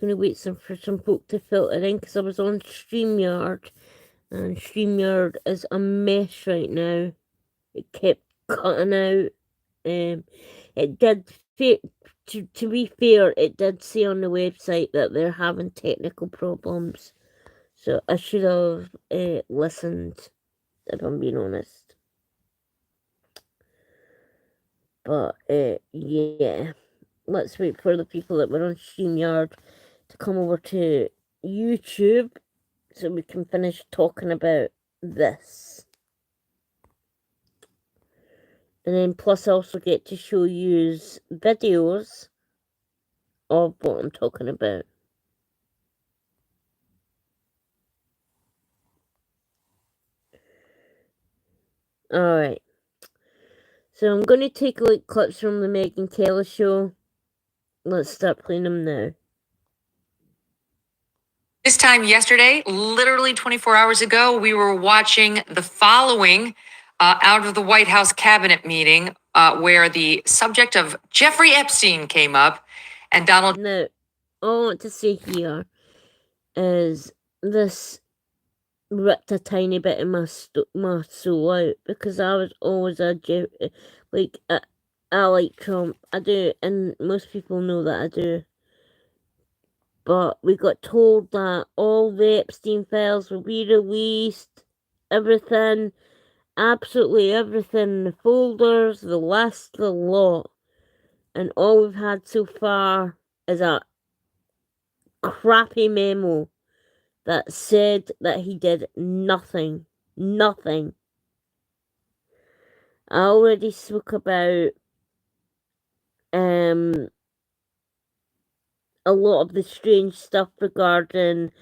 going to wait for some folk to filter in because I was on StreamYard, and StreamYard is a mess right now. It kept cutting out. It did. To be fair, it did say on the website that they're having technical problems. So I should have listened, if I'm being honest. But yeah, let's wait for the people that were on StreamYard to come over to YouTube so we can finish talking about this. And then plus I also get to show you videos of what I'm talking about. Alright. So I'm going to take a look clips from the Megyn Kelly show. Let's start playing them now. This time yesterday, literally 24 hours ago, we were watching the following out of the White House cabinet meeting where the subject of Jeffrey Epstein came up and Donald... Now, all I want to say here is this ripped a tiny bit of my soul out because I was always I like Trump. I do, and most people know that I do. But we got told that all the Epstein files will be released, everything, absolutely everything, the folders, the list, the lot. And all we've had so far is a crappy memo that said that he did nothing. Nothing. I already spoke about a lot of the strange stuff regarding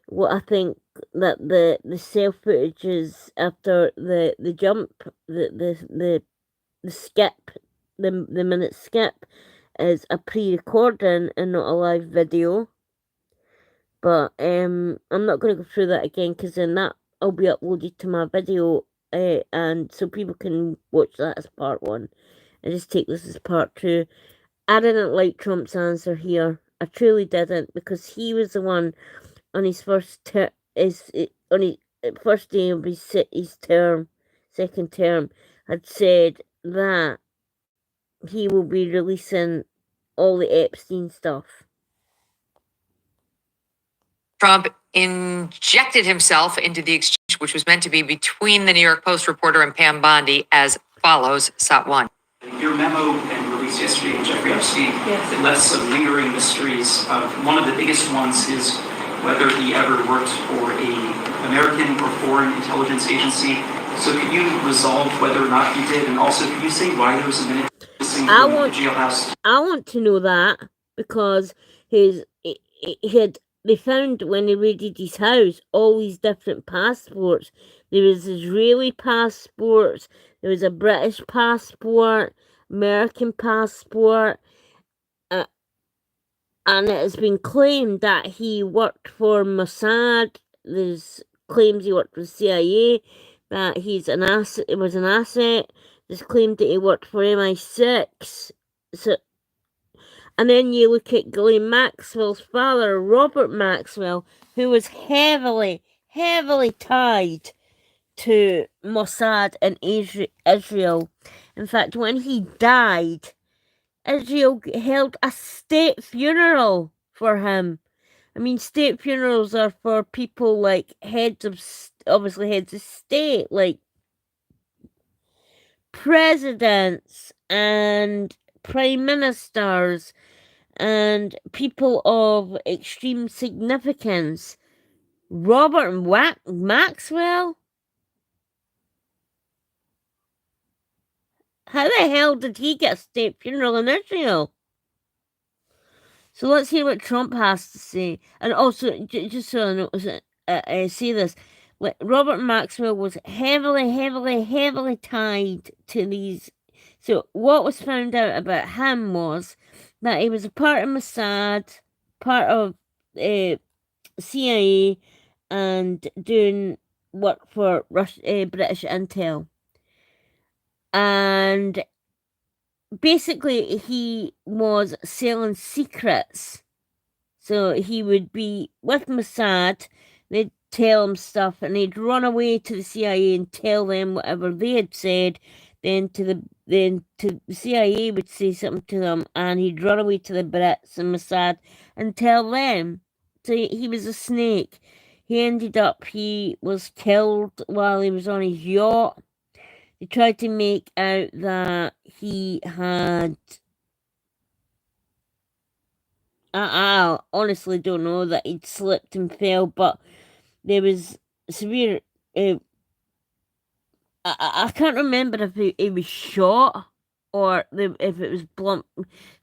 what I think that the cell footage is after the jump, the skip, the minute skip is a pre-recording and not a live video. But I'm not going to go through that again because then that will be uploaded to my video, and so people can watch that as part 1 and just take this as part 2. I didn't like Trump's answer here. I truly didn't, because he was the one on his first day of his second term, had said that he will be releasing all the Epstein stuff. Trump injected himself into the exchange, which was meant to be between the New York Post reporter and Pam Bondi, as follows. Sat 1. Your memo and release yesterday of Jeffrey Epstein, yes, it left some lingering mysteries. One of the biggest ones is whether he ever worked for a American or foreign intelligence agency. So could you resolve whether or not he did? And also, could you say why there was a minute missing from the jailhouse? I want to know that, because they found, when they raided his house, all these different passports. There was Israeli passports, there was a British passport, American passport, and it has been claimed that he worked for Mossad. There's claims he worked for CIA, that he was an asset. There's claimed that he worked for MI6. So, and then you look at Ghislaine Maxwell's father, Robert Maxwell, who was heavily tied to Mossad and Israel. In fact, when he died, Israel held a state funeral for him. I mean, state funerals are for people like heads of state, like presidents and prime ministers and people of extreme significance. Robert Maxwell? How the hell did he get a state funeral in Israel? So let's hear what Trump has to say. And also, just so I say this, Robert Maxwell was heavily tied to these. So what was found out about him was that he was a part of Mossad, part of CIA, and doing work for British Intel. And basically he was selling secrets So he would be with Mossad, they'd tell him stuff, and he'd run away to the CIA and tell them whatever they had said. Then the CIA would say something to him, and he'd run away to the Brits and Mossad and tell them. So he was a snake. He was killed while he was on his yacht. They tried to make out that he had. I honestly don't know that he'd slipped and fell, but there was severe. I can't remember if he was shot or if it was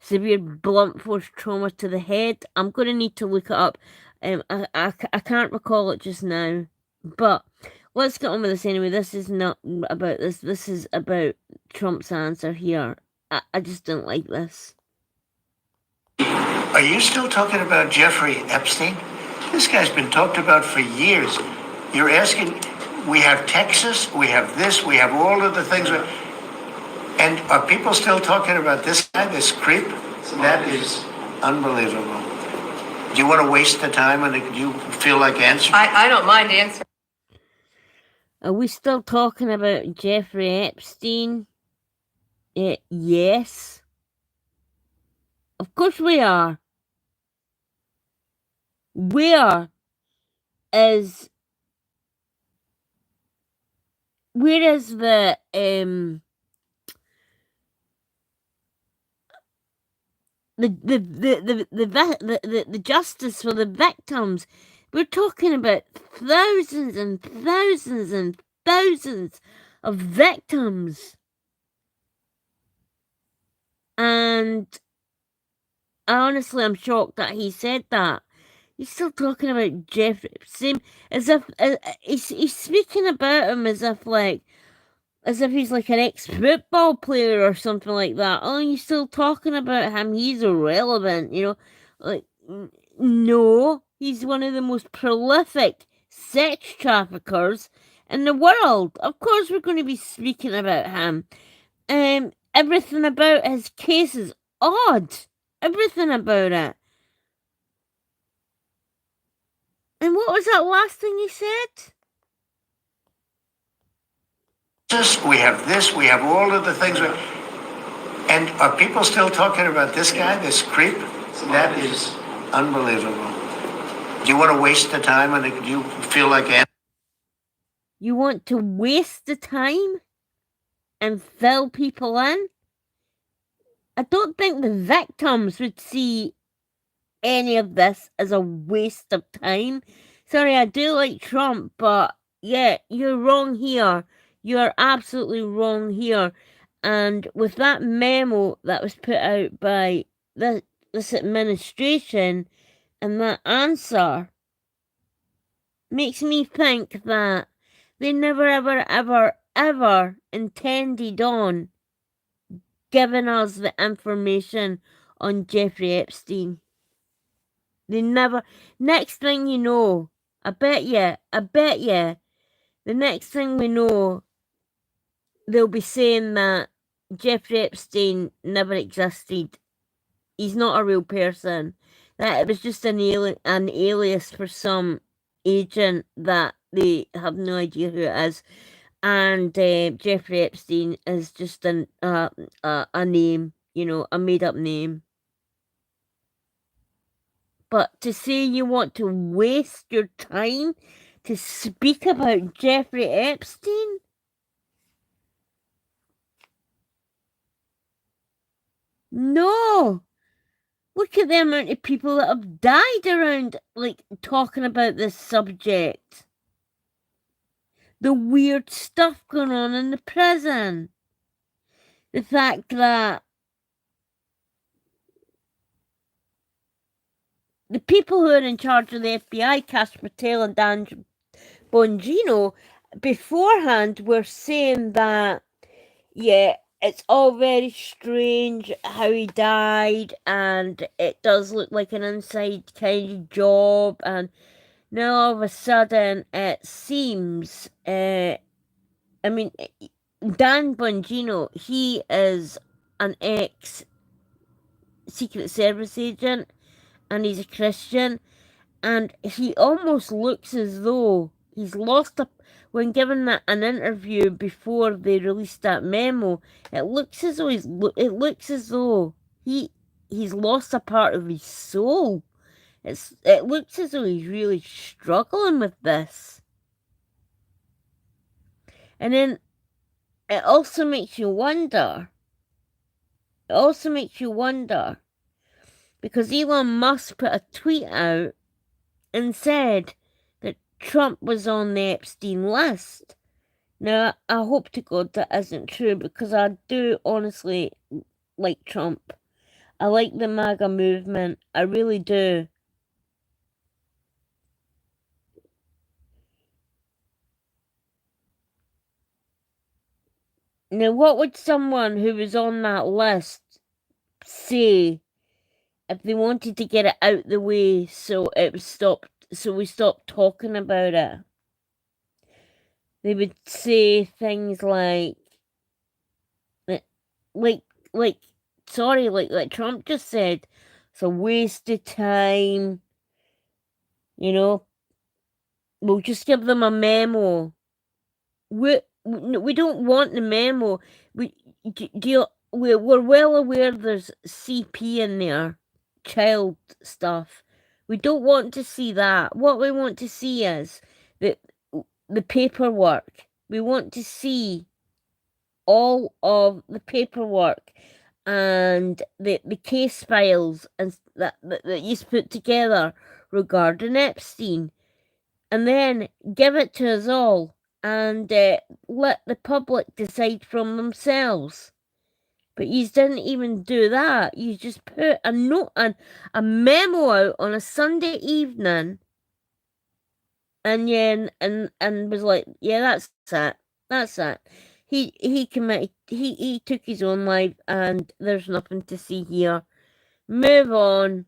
severe blunt force trauma to the head. I'm going to need to look it up. I can't recall it just now. But let's get on with this anyway. This is not about this. This is about Trump's answer here. I just don't like this. Are you still talking about Jeffrey Epstein? This guy's been talked about for years. You're asking, we have Texas, we have this, we have all of the things. And are people still talking about this guy, this creep? That is unbelievable. Do you want to waste the time and do you feel like answering? I don't mind answering. Are we still talking about Jeffrey Epstein? Yes. Of course we are. Where is the justice for the victims? We're talking about thousands and thousands and thousands of victims. And honestly, I'm shocked that he said that. He's still talking about Jeffrey, same as if he's speaking about him as if he's like an ex-football player or something like that. Oh, you're still talking about him? He's irrelevant, Like, no, he's one of the most prolific sex traffickers in the world. Of course, we're going to be speaking about him. Everything about his case is odd. Everything about it. And what was that last thing he said? We have this, we have all of the things. And are people still talking about this guy, this creep? That is unbelievable. Do you want to waste the time and do you feel like answering? You want to waste the time and fill people in? I don't think the victims would see any of this as a waste of time. Sorry, I do like Trump, but yeah, you're wrong here. You're absolutely wrong here. And with that memo that was put out by this administration and that answer makes me think that they never, ever, ever, ever intended on giving us the information on Jeffrey Epstein. They never. Next thing you know, I bet you, the next thing we know, they'll be saying that Jeffrey Epstein never existed. He's not a real person. That it was just an alias for some agent that they have no idea who it is. And Jeffrey Epstein is just a name, a made-up name. But to say you want to waste your time to speak about Jeffrey Epstein? No! Look at the amount of people that have died around, talking about this subject. The weird stuff going on in the prison. The fact that the people who are in charge of the FBI, Cash Patel and Dan Bongino, beforehand were saying that, yeah, it's all very strange how he died, and it does look like an inside kind of job, and now all of a sudden it seems, Dan Bongino, he is an ex-Secret Service agent, and he's a Christian, and he almost looks as though he's lost a. When given an interview before they released that memo, it looks as though he's lost a part of his soul. It looks as though he's really struggling with this. And then it also makes you wonder. Because Elon Musk put a tweet out and said that Trump was on the Epstein list. Now, I hope to God that isn't true, because I do honestly like Trump. I like the MAGA movement. I really do. Now, what would someone who was on that list say if they wanted to get it out the way so we stopped talking about it? They would say things like Trump just said, it's a waste of time. We'll just give them a memo. We don't want the memo. We're well aware there's CP in there, child stuff. We don't want to see that. What we want to see is the paperwork. We want to see all of the paperwork and the case files and that you put together regarding Epstein, and then give it to us all and let the public decide from themselves. But you didn't even do that. You just put a note and a memo out on a Sunday evening, and was like, yeah, that's it. That's it. He committed. He took his own life, and there's nothing to see here. Move on.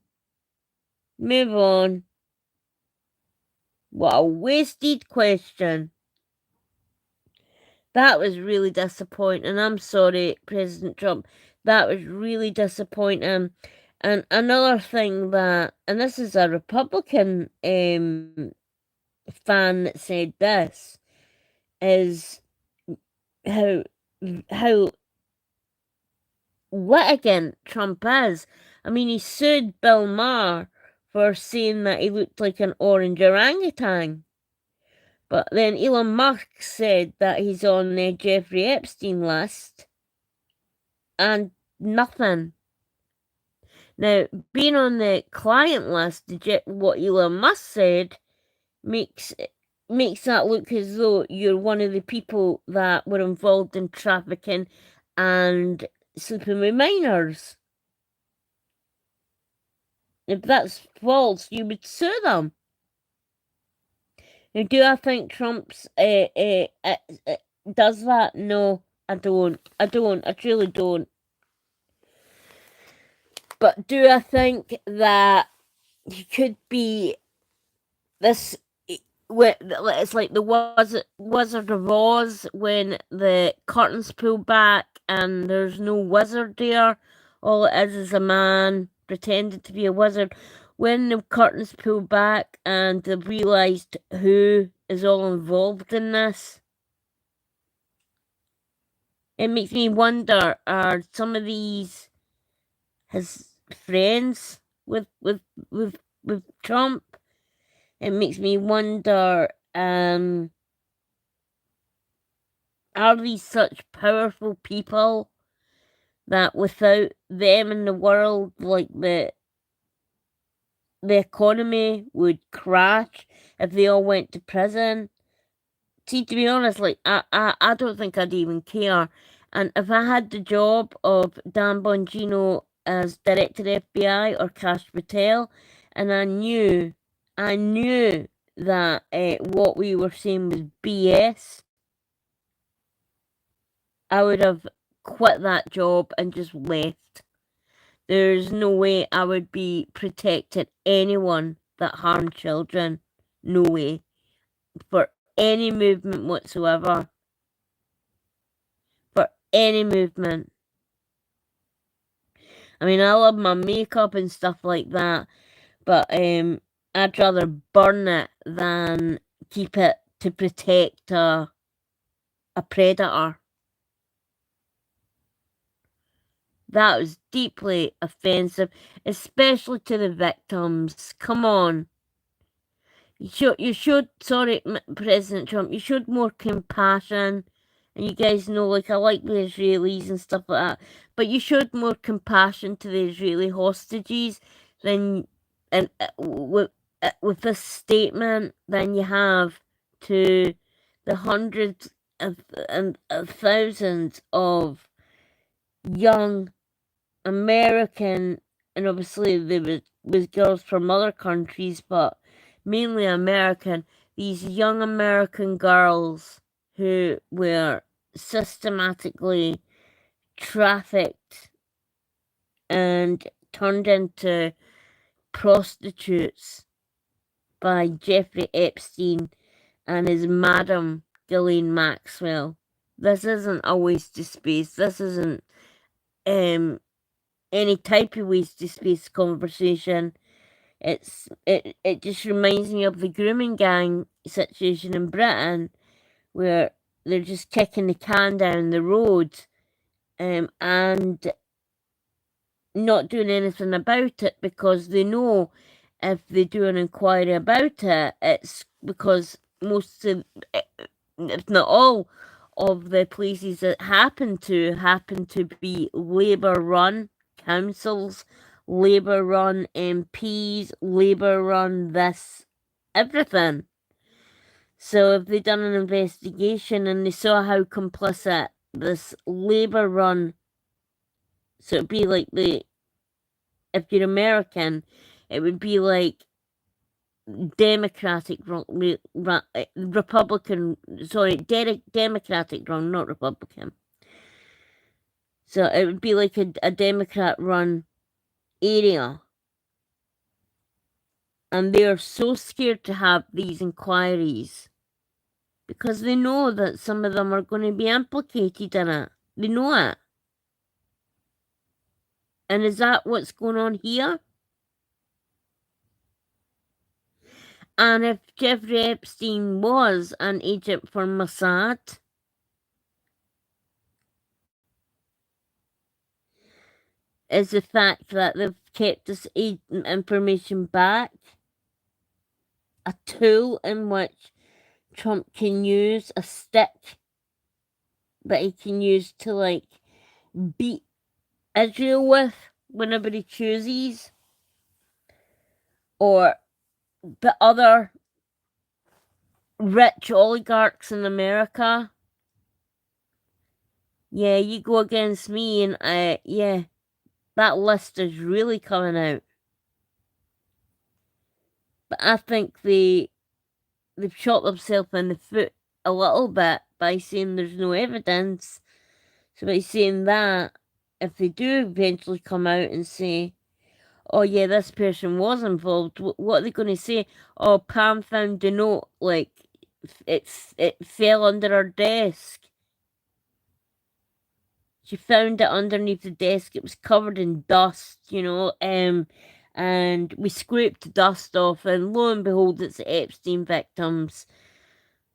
Move on. What a wasted question. That was really disappointing. I'm sorry, President Trump. That was really disappointing. And another thing and this is a Republican fan that said this, is how litigant Trump is. I mean, he sued Bill Maher for saying that he looked like an orange orangutan. But then Elon Musk said that he's on the Jeffrey Epstein list, and nothing. Now, being on the client list, what Elon Musk said, makes that look as though you're one of the people that were involved in trafficking and sleeping with minors. If that's false, you would sue them. Now, do I think Trump's does that? No, I don't. I truly don't. But do I think that he could be this? It's like the Wizard of Oz, when the curtains pull back and there's no wizard there. All it is a man pretending to be a wizard. When the curtains pull back and they've realised who is all involved in this, it makes me wonder, are some of these his friends with Trump? It makes me wonder, are these such powerful people that without them in the world, like the economy would crash if they all went to prison? See, to be honest, like I don't think I'd even care. And if I had the job of Dan Bongino as director of FBI or Kash Patel, and I knew that what we were saying was BS, I would have quit that job and just left. There's no way I would be protecting anyone that harmed children. No way. For any movement whatsoever. For any movement. I mean, I love my makeup and stuff like that, but I'd rather burn it than keep it to protect a predator. That was deeply offensive, especially to the victims. Come on. You should, sorry, President Trump, you showed more compassion. And you guys know, like, I like the Israelis and stuff like that. But you showed more compassion to the Israeli hostages than, and with this statement than you have to the hundreds of thousands of young American, and obviously there was girls from other countries, but mainly American, these young American girls who were systematically trafficked and turned into prostitutes by Jeffrey Epstein and his madam Ghislaine Maxwell. This isn't a waste of space. This isn't any type of waste of space conversation. It just reminds me of the grooming gang situation in Britain, where they're just kicking the can down the road, and not doing anything about it because they know if they do an inquiry about it, it's because most of, if not all, of the places that happen to be Labour-run councils, Labour-run MPs, Labour-run this, everything. So if they done an investigation and they saw how complicit this Labour-run, so it'd be like if you're American, it would be like Democratic Republican, sorry, Democratic run, not Republican. So it would be like a Democrat-run area. And they are so scared to have these inquiries because they know that some of them are going to be implicated in it. They know it. And is that what's going on here? And if Jeffrey Epstein was an agent for Mossad, is the fact that they've kept this information back a tool in which Trump can use, a stick that he can use to, like, beat Israel with whenever he chooses, or the other rich oligarchs in America. Yeah, you go against me and yeah, that list is really coming out. But I think they've shot themselves in the foot a little bit by saying there's no evidence. So by saying that, if they do eventually come out and say, oh yeah, this person was involved, what are they going to say? Oh, Pam found the note, like, it fell under her desk. She found it underneath the desk. It was covered in dust, you know, and we scraped the dust off, and lo and behold, it's the Epstein victims.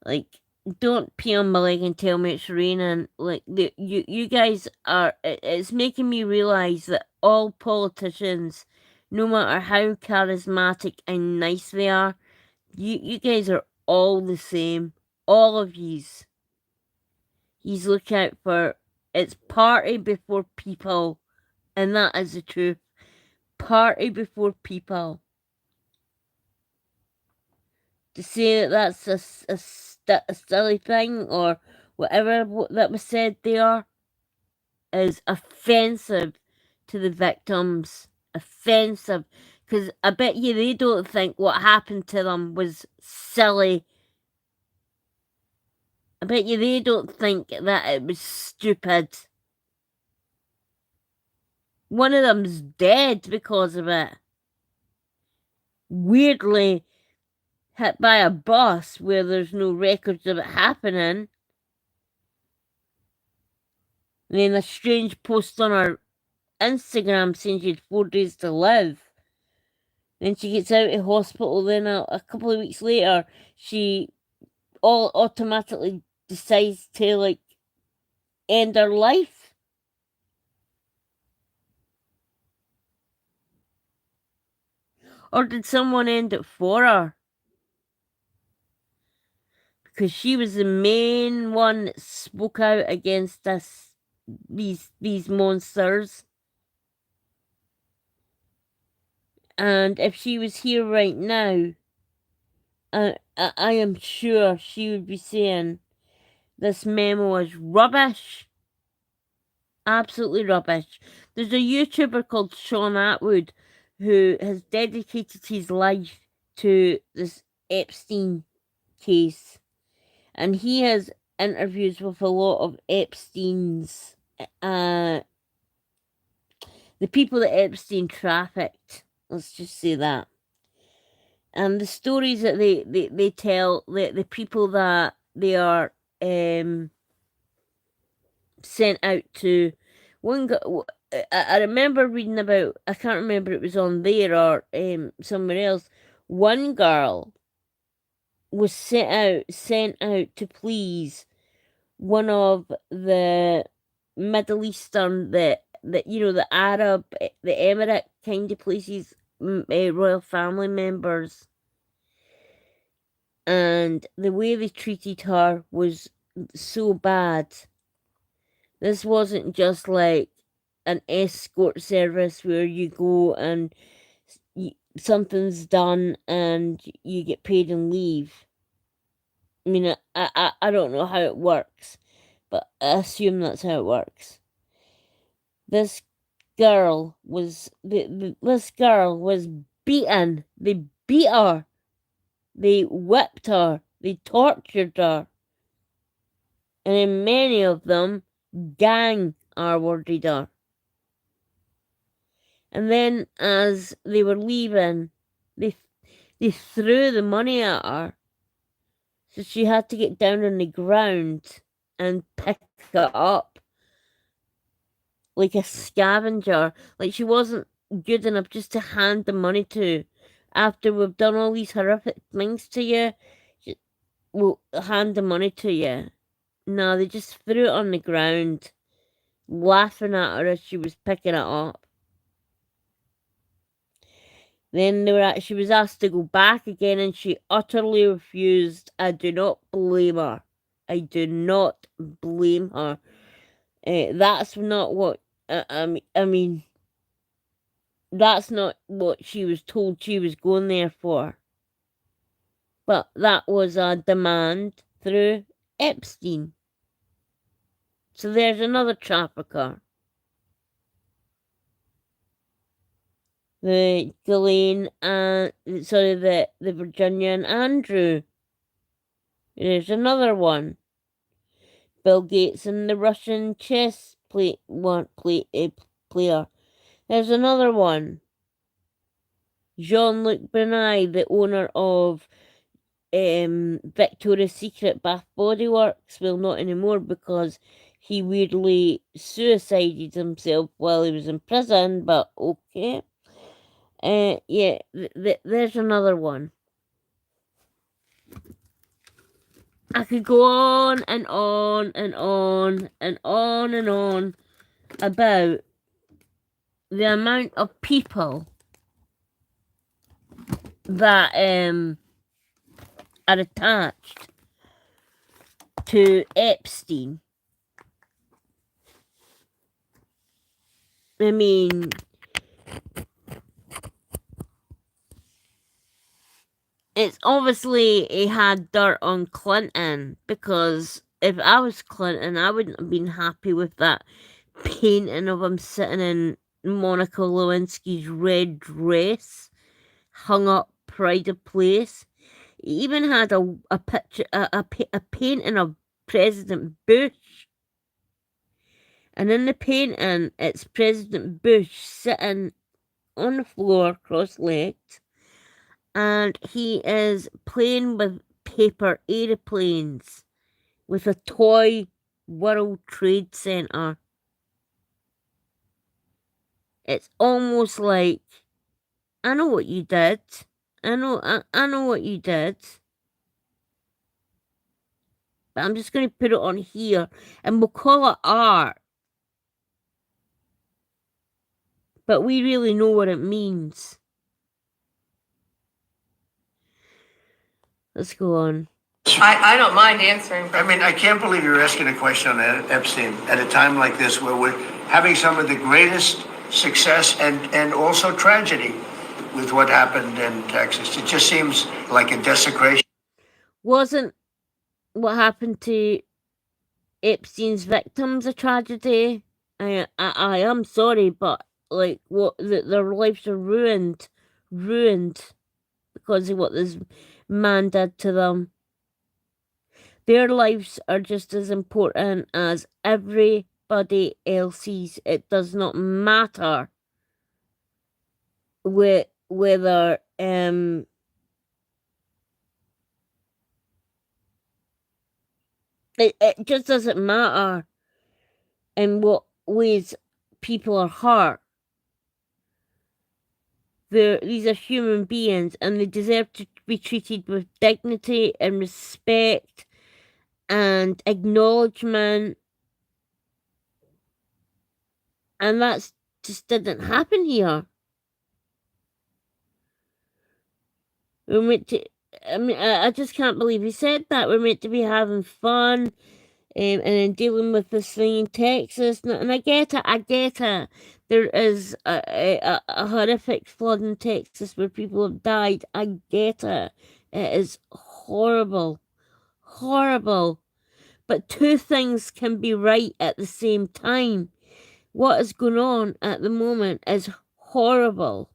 Like, don't pee on my leg and tell me it's raining. Like, you guys are, it's making me realize that all politicians, no matter how charismatic and nice they are, you guys are all the same. All of yous. He's looking out for, it's party before people, and that is the truth. Party before people. To say that that's a silly thing or whatever that was said there is offensive to the victims. Offensive. Because I bet you they don't think what happened to them was silly. I bet you they don't think that it was stupid. One of them's dead because of it. Weirdly hit by a bus where there's no records of it happening. And then a strange post on her Instagram saying she had 4 days to live. Then she gets out of hospital. Then a couple of weeks later, she all automatically decides to like end her life. Or did someone end it for her? Because she was the main one that spoke out against these monsters. And if she was here right now, I am sure she would be saying this memo is rubbish. Absolutely rubbish. There's a YouTuber called Sean Atwood who has dedicated his life to this Epstein case. And he has interviews with a lot of Epstein's, the people that Epstein trafficked. Let's just say that. And the stories that they tell, the people that they are sent out to. I remember reading about, I can't remember if it was on there or somewhere else. One girl was sent out to please one of the Middle Eastern, the Arab, the Emirate kind of places, royal family members. And the way they treated her was so bad. This wasn't just like an escort service where you go and something's done and you get paid and leave. I mean, I don't know how it works, but I assume that's how it works. This girl was beaten. They beat her. They whipped her. They tortured her. And in many of them, gang R-worded her. And then as they were leaving, they threw the money at her. So she had to get down on the ground and pick it up like a scavenger. Like she wasn't good enough just to hand the money to. After we've done all these horrific things to you, we'll hand the money to you. No, they just threw it on the ground, laughing at her as she was picking it up. Then she was asked to go back again, and she utterly refused. I do not blame her. I do not blame her. That's not what I mean. That's not what she was told she was going there for. But that was a demand through Epstein. So there's another trafficker. The Ghislaine and the Virginia and Andrew. There's another one. Bill Gates and the Russian chess player. There's another one. Jean-Luc Bernay, the owner of Victoria's Secret Bath Body Works. Well, not anymore because he weirdly suicided himself while he was in prison, but okay. Yeah, there's another one. I could go on and on and on and on and on about the amount of people that are attached to Epstein. I mean, it's obviously he had dirt on Clinton, because if I was Clinton, I wouldn't have been happy with that painting of him sitting in Monica Lewinsky's red dress, hung up pride of place. He even had a picture, a painting of President Bush. And in the painting, it's President Bush sitting on the floor, cross-legged, and he is playing with paper aeroplanes with a toy World Trade Center. It's almost like I know what you did. I know what you did. But I'm just going to put it on here and we'll call it art. But we really know what it means. Let's go on. I don't mind answering. I mean, I can't believe you're asking a question on Epstein at a time like this where we're having some of the greatest success and also tragedy with what happened in Texas. It just seems like a desecration. Wasn't what happened to Epstein's victims a tragedy? I am sorry, but like what their lives are ruined because of what this man did to them. Their lives are just as important as everybody else's. It does not matter whether it just doesn't matter in what ways people are hurt. These are human beings and they deserve to be treated with dignity and respect and acknowledgement. And that's just didn't happen here. We're meant to, I mean, I just can't believe he said that. We're meant to be having fun and then dealing with this thing in Texas. And I get it. There is a horrific flood in Texas where people have died. I get it. It is horrible. Horrible. But two things can be right at the same time. What is going on at the moment is horrible.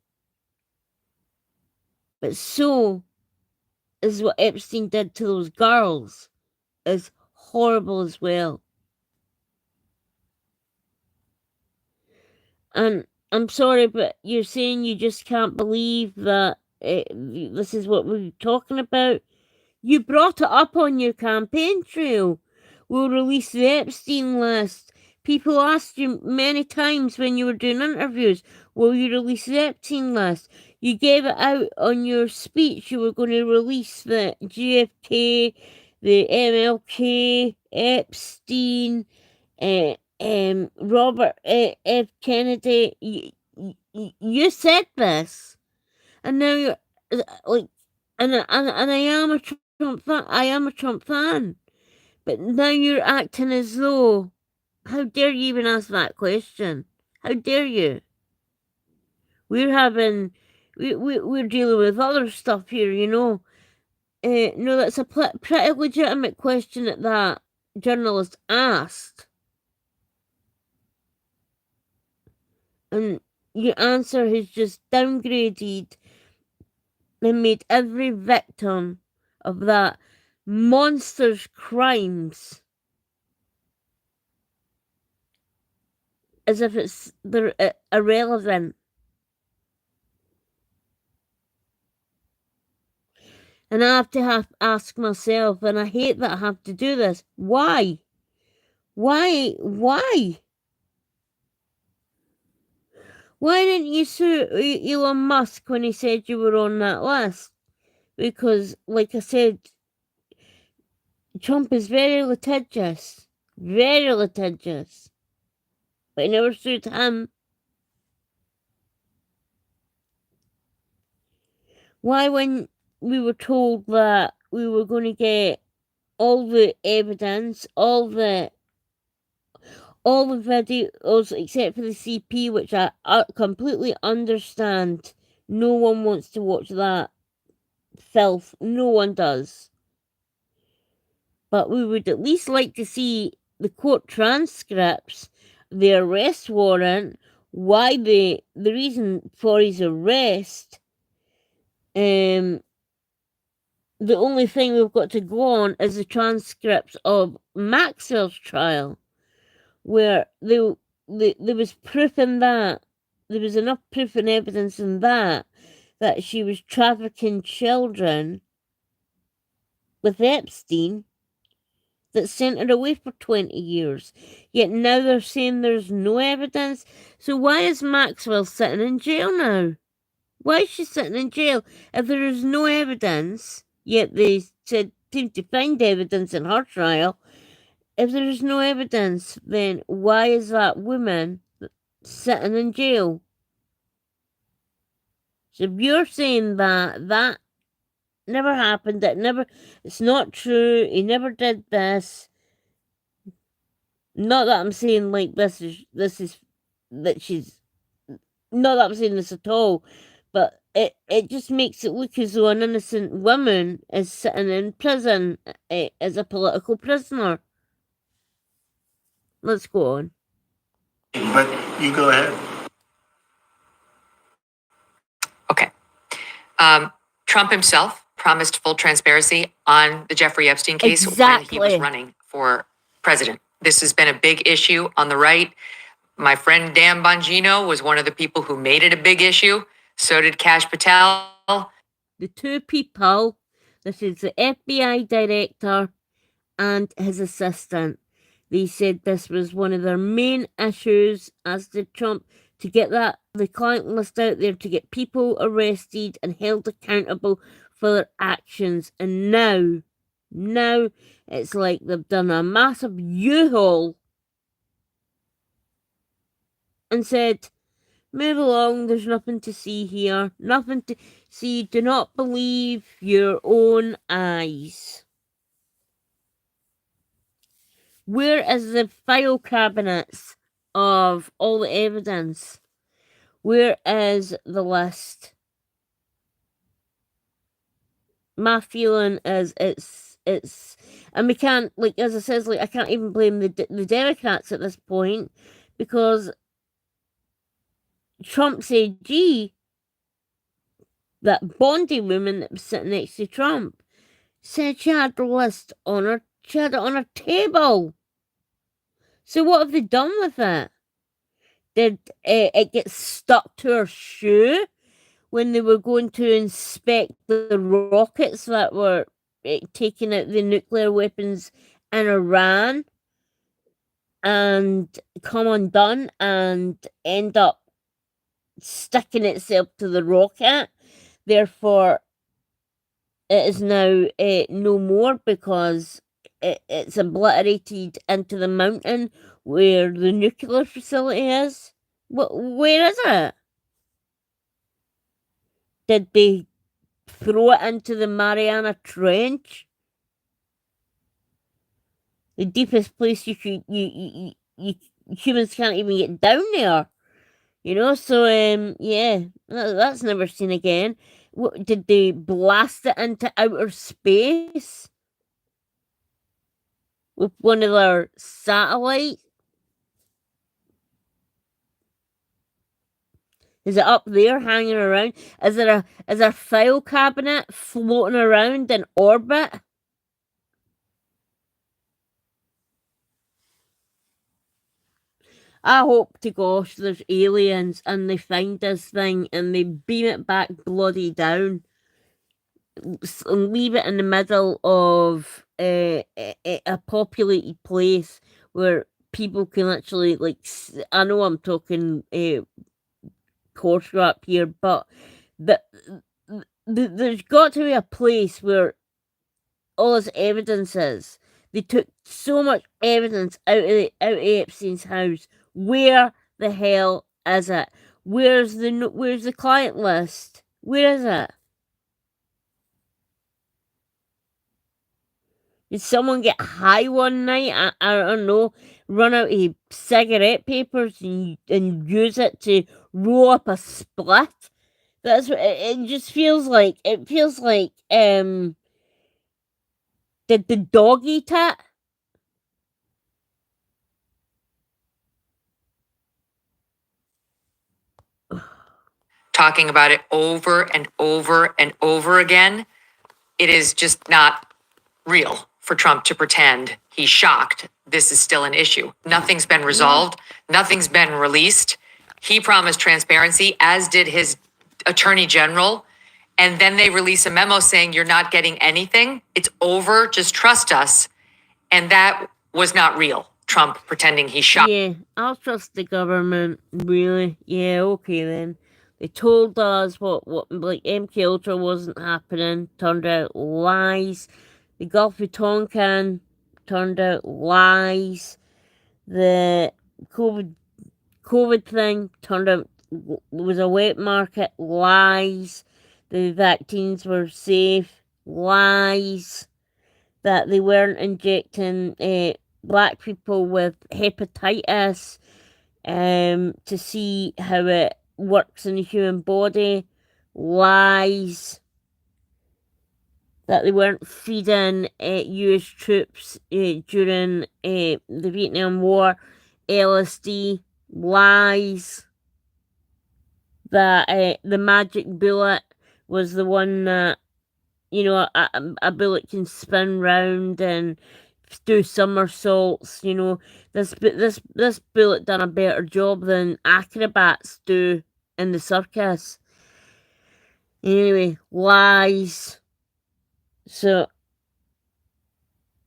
But so is what Epstein did to those girls is horrible as well. And I'm sorry, but you're saying you just can't believe that this is what we're talking about. You brought it up on your campaign trail. We'll release the Epstein list. People asked you many times when you were doing interviews, will you release the Epstein list? You gave it out on your speech. You were going to release the JFK, the MLK, Epstein, Robert F. Kennedy. You said this, and now you're like, and I am a Trump fan. I am a Trump fan, but now you're acting as though. How dare you even ask that question? How dare you? We're dealing with other stuff here, you know. No, that's a pretty legitimate question that journalist asked. And your answer has just downgraded and made every victim of that monster's crimes as if they're irrelevant. And I have to ask myself, and I hate that I have to do this, why? Why? Why didn't you sue Elon Musk when he said you were on that list? Because, like I said, Trump is very litigious. Very litigious. But I never sued him. Why, when we were told that we were going to get all the evidence, all the videos except for the CP, which I completely understand. No one wants to watch that filth. No one does. But we would at least like to see the court transcripts, the arrest warrant, why the reason for his arrest. The only thing we've got to go on is the transcripts of Maxwell's trial, where there was proof in that. There was enough proof and evidence in that she was trafficking children with Epstein that sent her away for 20 years. Yet now they're saying there's no evidence. So why is Maxwell sitting in jail now? Why is she sitting in jail if there is no evidence? Yet they said seem to find evidence in her trial. If there is no evidence, then why is that woman sitting in jail? So if you're saying that never happened, it's not true, he never did this. Not that I'm saying like this is that she's not that I'm saying this at all, but it just makes it look as though an innocent woman is sitting in prison as a political prisoner. Let's go on. But you go ahead. Okay. Trump himself promised full transparency on the Jeffrey Epstein case when he was Exactly. running for president. This has been a big issue on the right. My friend Dan Bongino was one of the people who made it a big issue. So did Kash Patel. The two people, this is the FBI director and his assistant. They said this was one of their main issues, as did Trump, to get the client list out there, to get people arrested and held accountable for their actions. And now it's like they've done a massive U-haul and said, move along, there's nothing to see here, nothing to see, do not believe your own eyes. Where is the file cabinets of all the evidence? Where is the list? My feeling is it's and we can't, like, as I says, like, I can't even blame the Democrats at this point, because Trump said, gee, that Bondi woman that was sitting next to Trump said she had the list on her, she had it on her table. So what have they done with it? Did it get stuck to her shoe when they were going to inspect the rockets that were taking out the nuclear weapons in Iran and come undone and end up sticking itself to the rocket? Therefore, it is now no more, because it's obliterated into the mountain where the nuclear facility is. Where is it? Did they throw it into the Mariana Trench? The deepest place you humans can't even get down there. You know, so yeah, that's never seen again. What, did they blast it into outer space with one of their satellites? Is it up there hanging around? Is there a file cabinet floating around in orbit? I hope to gosh there's aliens and they find this thing and they beam it back bloody down and leave it in the middle of a populated place where people can actually, like, I know I'm talking coarse rap here, but there's got to be a place where all this evidence is. They took so much evidence out of Epstein's house. Where the hell is it? Where's the client list? Where is it? Did someone get high one night? I don't know. Run out of cigarette papers and use it to roll up a split. That's what it just feels like. It feels like did the dog eat it? Talking about it over and over and over again. It is just not real for Trump to pretend he's shocked this is still an issue. Nothing's been resolved. Nothing's been released. He promised transparency, as did his attorney general. And then they release a memo saying you're not getting anything. It's over. Just trust us. And that was not real. Trump pretending he's shocked. Yeah, I'll trust the government. Really? Yeah, okay then. They told us what like MK Ultra wasn't happening. Turned out lies. The Gulf of Tonkin turned out lies. The COVID thing turned out was a wet market. Lies. The vaccines were safe. Lies. That they weren't injecting black people with hepatitis to see how it works in the human body. Lies. That they weren't feeding US troops during the Vietnam War LSD. Lies. That the magic bullet was the one that, you know, a bullet can spin round and do somersaults. You know, this bullet done a better job than acrobats do in the circus. Anyway, lies. So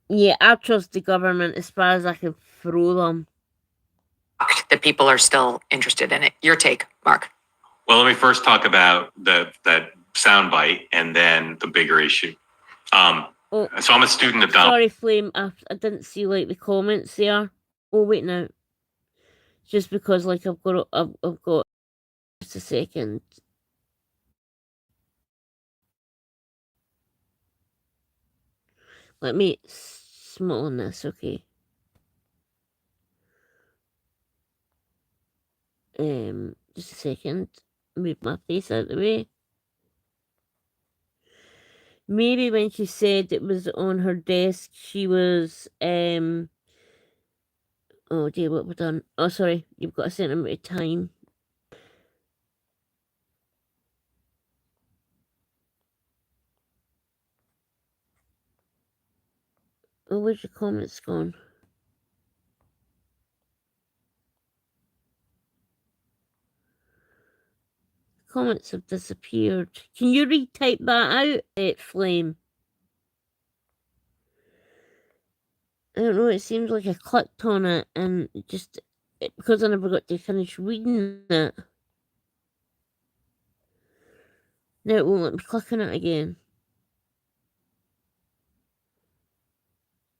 yeah, I trust the government as far as I can throw them. That people are still interested in it. Your take, Mark. Well, let me first talk about that soundbite and then the bigger issue. So I'm a student of Donald. Sorry, Flame, I didn't see like the comments there. Oh wait, now, just because like I've got just a second. Let me small on this, okay. Just a second. Move my face out of the way. Maybe when she said it was on her desk, she was oh dear, what we've done. Oh sorry, you've got a certain amount of time. Oh, where's your comments gone? Comments have disappeared. Can you retype that out, Flame? I don't know, it seems like I clicked on it and because I never got to finish reading it. Now it won't let me click on it again.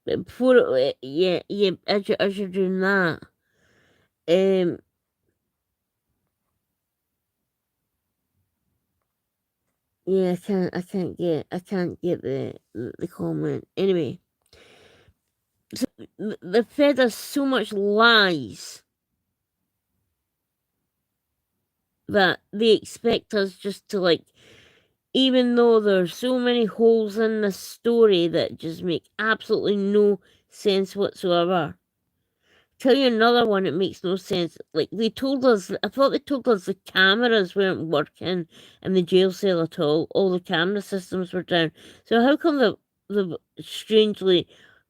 But before yeah, as you're doing that, yeah, I can't get the comment. Anyway, so they fed us so much lies that they expect us just to like, even though there's so many holes in the story that just make absolutely no sense whatsoever. Tell you another one that makes no sense. Like I thought they told us the cameras weren't working in the jail cell at all. All the camera systems were down. So how come they've strangely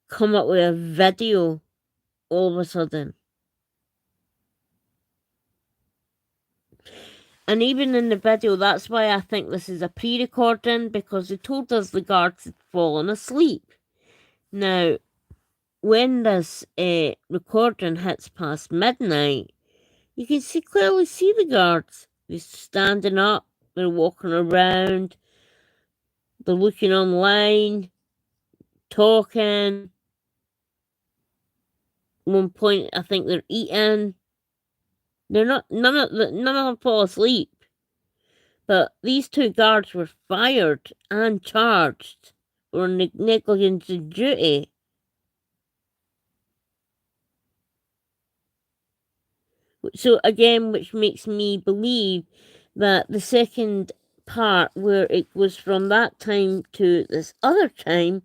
come up with a video all of a sudden? And even in the video, that's why I think this is a pre-recording, because they told us the guards had fallen asleep. Now, when this recording hits past midnight, you can clearly see the guards. They're standing up, they're walking around, they're looking online, talking. At one point, I think they're eating. They're not. None of them fall asleep. But these two guards were fired and charged for negligence of duty. So again, which makes me believe that the second part, where it was from that time to this other time,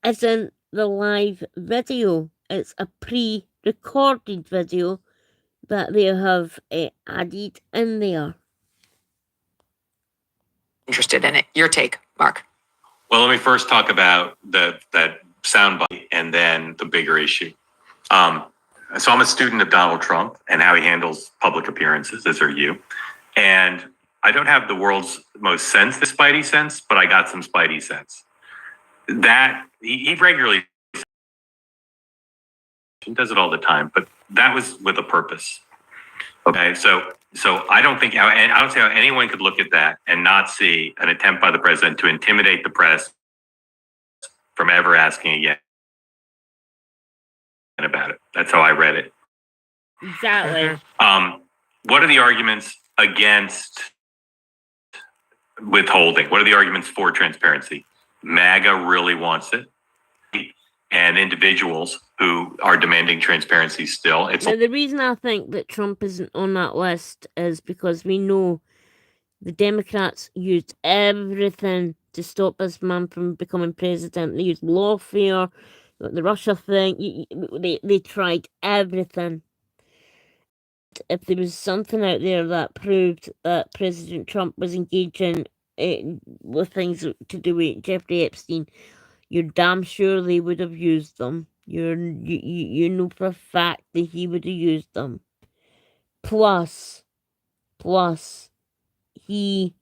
isn't the live video. It's a pre-recorded video that they have added in there. Interested in it. Your take, Mark. Well, let me first talk about that soundbite and then the bigger issue. So I'm a student of Donald Trump and how he handles public appearances, as are you. And I don't have the world's most sensitive spidey sense, but I got some spidey sense. That he regularly does it all the time, but that was with a purpose. Okay, so So I don't think, and I don't see how anyone could look at that and not see an attempt by the president to intimidate the press from ever asking again about it. That's how I read it. Exactly. What are the arguments against withholding? What are the arguments for transparency? MAGA really wants it, and individuals who are demanding transparency still. It's Now, the reason I think that Trump isn't on that list is because we know the Democrats used everything to stop this man from becoming president. They used lawfare, the Russia thing. They tried everything. If there was something out there that proved that President Trump was engaging with things to do with Jeffrey Epstein, you're damn sure they would have used them. You know for a fact that he would have used them. Plus, he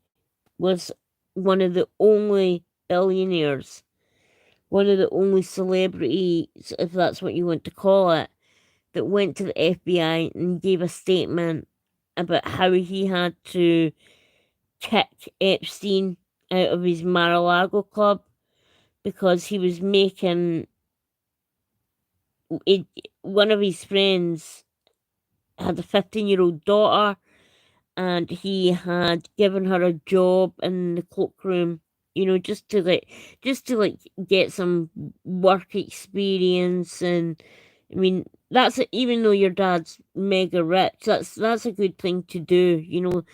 was one of the only billionaires, one of the only celebrities, if that's what you want to call it, that went to the FBI and gave a statement about how he had to kick Epstein out of his Mar-a-Lago club because he was making one of his friends had a 15-year-old daughter, and he had given her a job in the cloakroom, just to get some work experience. And I mean, even though your dad's mega rich, that's a good thing to do,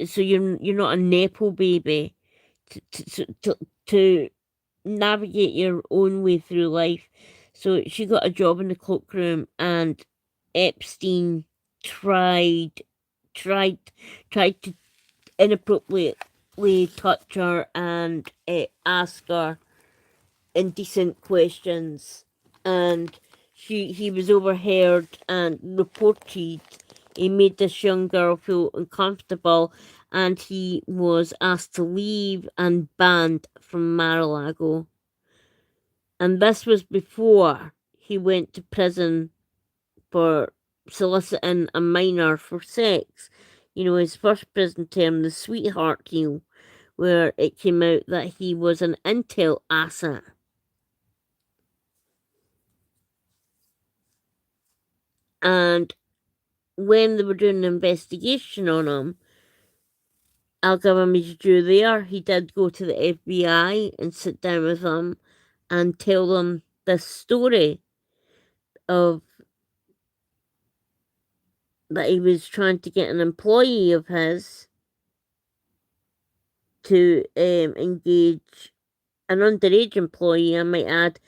so you're not a nepo baby, to navigate your own way through life. So she got a job in the cloakroom, and Epstein tried to inappropriately touch her and ask her indecent questions, and he was overheard and reported. He made this young girl feel uncomfortable, and he was asked to leave and banned from Mar-a-Lago. And this was before he went to prison for soliciting a minor for sex. His first prison term, the sweetheart deal, where it came out that he was an intel asset. And when they were doing an investigation on him, I'll give him his due there. He did go to the FBI and sit down with them and tell them this story of that he was trying to get an employee of his to engage an underage employee, I might add,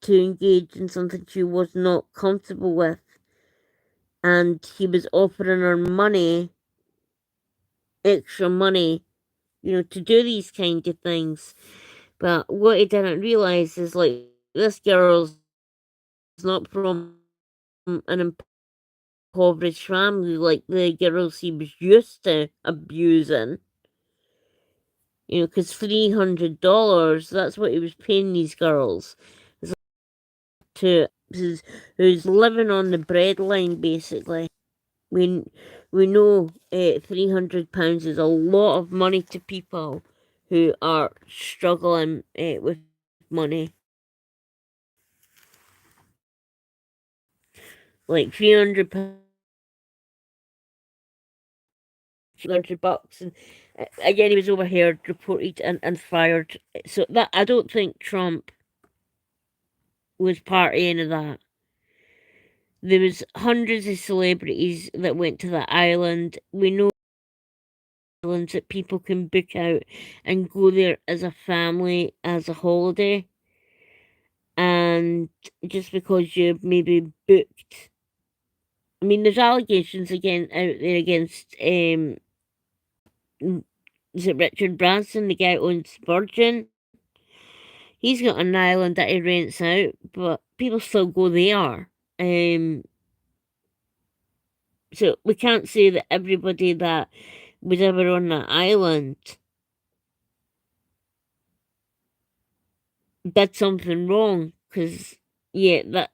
to engage in something she was not comfortable with. And he was offering her money, extra money, to do these kind of things. But what he didn't realise is, like, this girl's not from an impoverished family like the girls he was used to abusing. Because $300, that's what he was paying these girls. To who's living on the breadline, basically. We know £300 is a lot of money to people who are struggling with money. Like £300, $200, and again he was overheard, reported, and fired. So that I don't think Trump was part of any of that. There was hundreds of celebrities that went to the island. We know islands that people can book out and go there as a family, as a holiday. And just because you maybe booked, I mean, there's allegations again out there against is it Richard Branson, the guy who owns Virgin? He's got an island that he rents out, but people still go there. So we can't say that everybody that was ever on that island did something wrong, because that's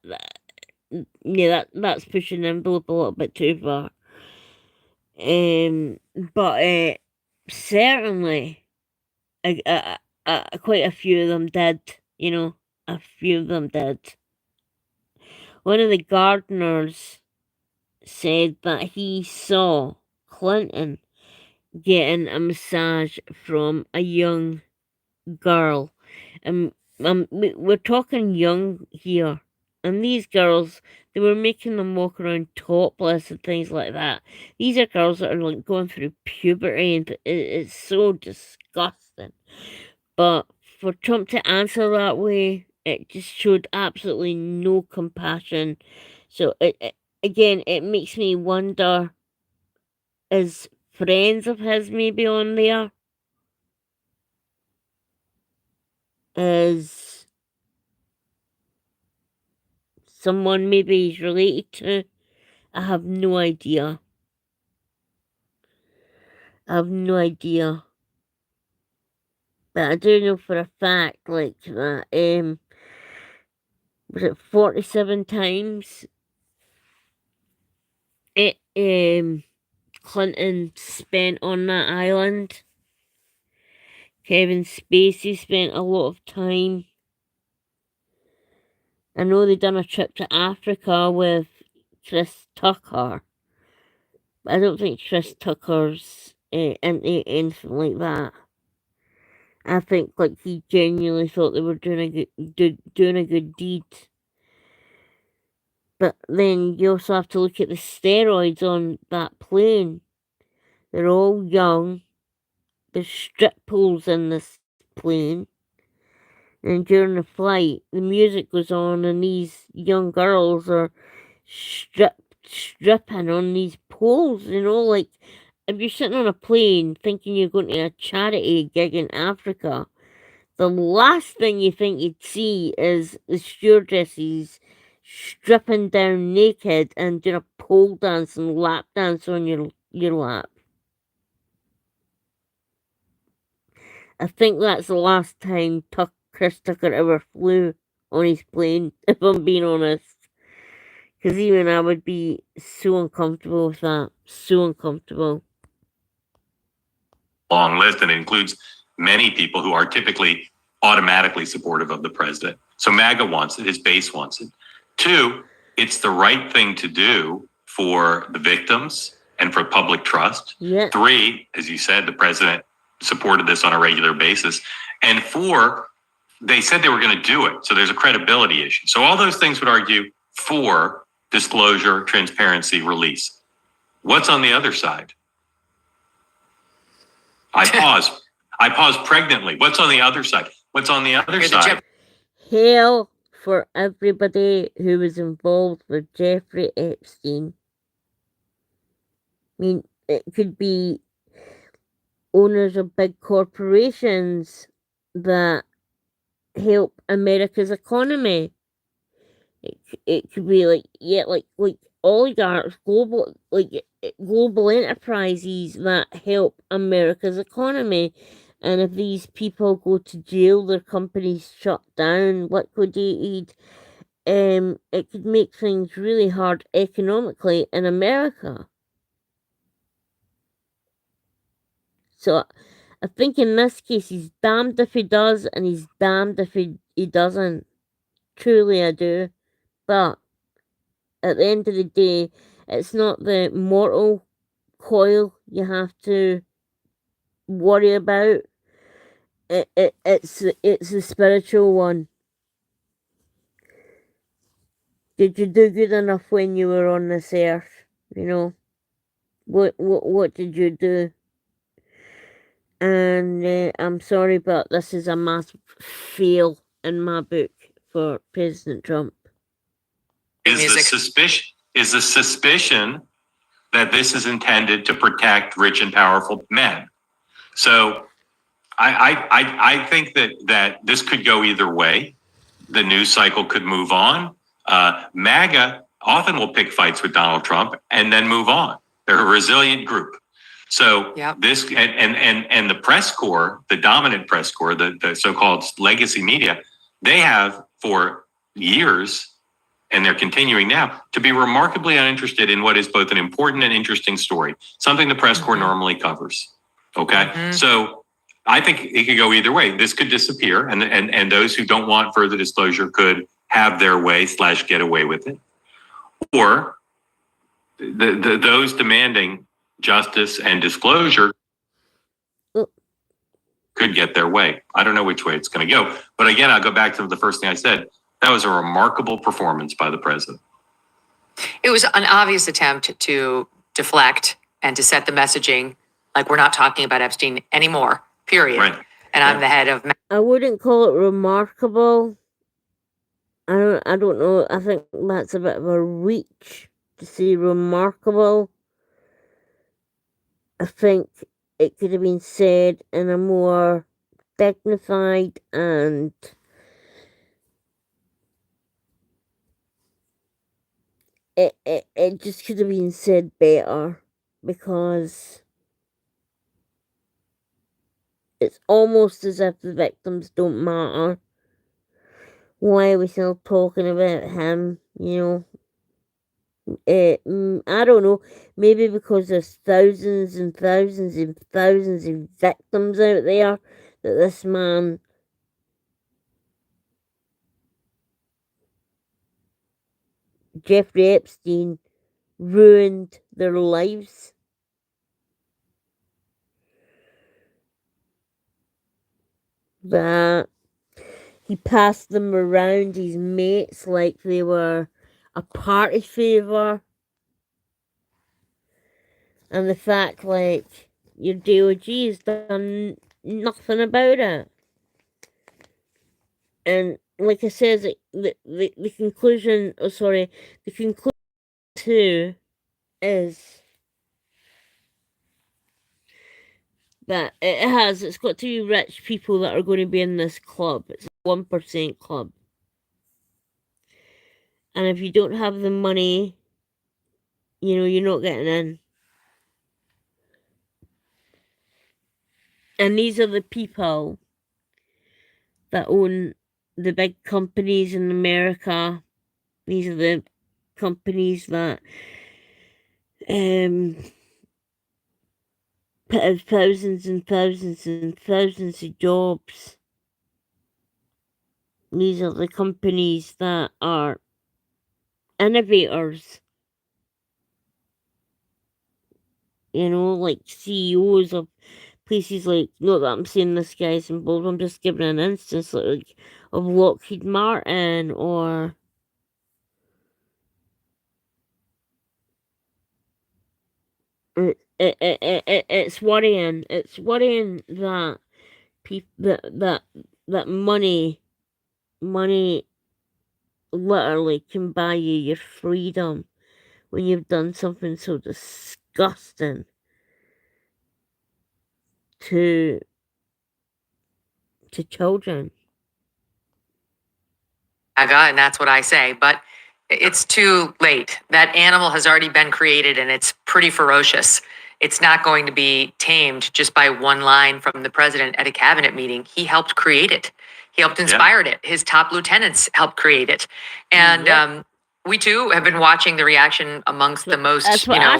pushing the envelope a little bit too far. But certainly, quite a few of them did. You know, a few of them did. One of the gardeners said that he saw Clinton getting a massage from a young girl. And we're talking young here. And these girls, they were making them walk around topless and things like that. These are girls that are like going through puberty, and it's so disgusting. But for Trump to answer that way, it just showed absolutely no compassion. So again, it makes me wonder, is friends of his maybe on there? Is someone maybe he's related to? I have no idea. I have no idea. But I do know for a fact, like, that, was it 47 times Clinton spent on that island? Kevin Spacey spent a lot of time. I know they done a trip to Africa with Chris Tucker. But I don't think Chris Tucker's into anything like that. I think like he genuinely thought they were doing a good deed. But then you also have to look at the steroids on that plane. They're all young. There's strip poles in this plane. And during the flight, the music goes on and these young girls are stripping on these poles, you know, like if you're sitting on a plane thinking you're going to a charity gig in Africa, the last thing you think you'd see is the stewardesses stripping down naked and doing a pole dance and lap dance on your lap. I think that's the last time Chris Tucker ever flew on his plane, if I'm being honest. Because even I would be so uncomfortable with that. So uncomfortable. Long list, and it includes many people who are typically automatically supportive of the president. So MAGA wants it, his base wants it. 2, it's the right thing to do for the victims and for public trust. Yeah. 3, as you said, the president supported this on a regular basis. And 4, they said they were going to do it. So there's a credibility issue. So all those things would argue for disclosure, transparency, release. What's on the other side? I pause pregnantly. What's on the other side? What's on the other side? Hell for everybody who was involved with Jeffrey Epstein. I mean, it could be owners of big corporations that help America's economy. It could be like oligarchs, global enterprises that help America's economy. And if these people go to jail, their companies shut down, liquidated, it could make things really hard economically in America. So I think in this case, he's damned if he does, and he's damned if he doesn't. Truly, I do. But at the end of the day, it's not the mortal coil you have to worry about. It's the spiritual one. Did you do good enough when you were on this earth? You know, what did you do? And I'm sorry, but this is a massive fail in my book for President Trump. Is the suspicion that this is intended to protect rich and powerful men? So I think that this could go either way. The news cycle could move on. MAGA often will pick fights with Donald Trump and then move on. They're a resilient group. So this and the press corps, the dominant press corps, the so-called legacy media, they have for years and they're continuing now to be remarkably uninterested in what is both an important and interesting story, something the press corps normally covers. Okay. So I think it could go either way. This could disappear, and those who don't want further disclosure could have their way / get away with it. Or those demanding justice and disclosure could get their way. I don't know which way it's going to go. But again, I'll go back to the first thing I said. That was a remarkable performance by the president. It was an obvious attempt to deflect and to set the messaging like we're not talking about Epstein anymore, period. Right. And I'm the head of... I wouldn't call it remarkable. I don't know. I think that's a bit of a reach to say remarkable. I think it could have been said in a more dignified and it just could have been said better, because it's almost as if the victims don't matter. Why are we still talking about him, you know? I don't know, maybe because there's thousands and thousands and thousands of victims out there that this man Jeffrey Epstein ruined their lives. That he passed them around his mates like they were a party favour. And the fact, like, your DOG has done nothing about it. And like I said, the conclusion, the conclusion too is that it's got to be rich people that are going to be in this club. It's a 1% club. And if you don't have the money, you know, you're not getting in. And these are the people that own the big companies in America. These are the companies that put out thousands and thousands and thousands of jobs. These are the companies that are innovators. You know, like CEOs of places like, not that I'm saying this guy's involved, I'm just giving an instance like of Lockheed Martin or it's worrying. It's worrying that that money literally can buy you your freedom when you've done something so disgusting to children. And that's what I say, but it's too late. That animal has already been created and it's pretty ferocious. It's not going to be tamed just by one line from the president at a cabinet meeting. He helped create it. He helped inspire it. His top lieutenants helped create it. And we too have been watching the reaction amongst the most